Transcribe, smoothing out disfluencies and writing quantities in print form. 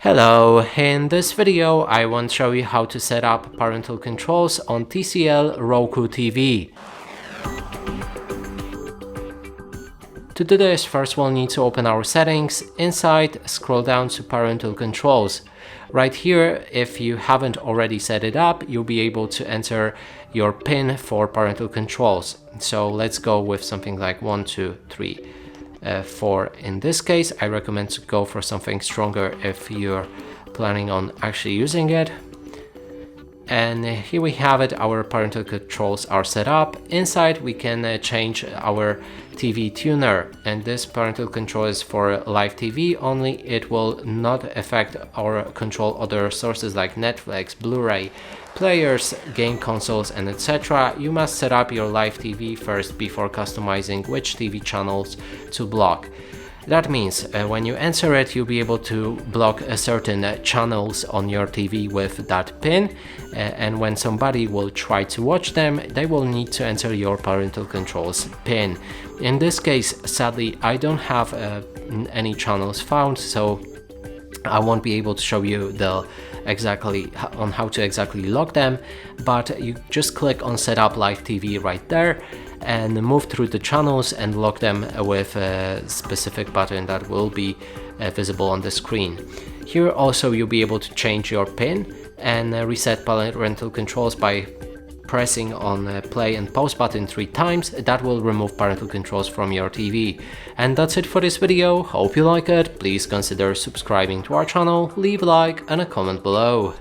Hello, in this video I want to show you how to set up parental controls on TCL Roku TV. To do this, first we'll need to open our settings. Inside, scroll down to parental controls. Right here, if you haven't already set it up, you'll be able to enter your PIN for parental controls. So let's go with something like 1, 2, 3. 4 in this case. I recommend to go for something stronger if you're planning on actually using it. And here we have it, our parental controls are set up. Inside we can change our TV tuner, and this parental control is for live TV only. It will not affect or control other sources like Netflix, Blu-ray, players, game consoles, and etc. You must set up your live TV first before customizing which TV channels to block. That means when you enter it, you'll be able to block certain channels on your TV with that PIN, and when somebody will try to watch them, they will need to enter your parental controls PIN. In this case, sadly, I don't have any channels found, so I won't be able to show you on how to exactly lock them, but you just click on Setup Live TV right there and move through the channels and lock them with a specific button that will be visible on the screen. Here also you'll be able to change your PIN and reset parental controls by pressing on play and pause button 3 times. That will remove parental controls from your TV. And that's it for this video. Hope you like it. Please consider subscribing to our channel, leave a like and a comment below.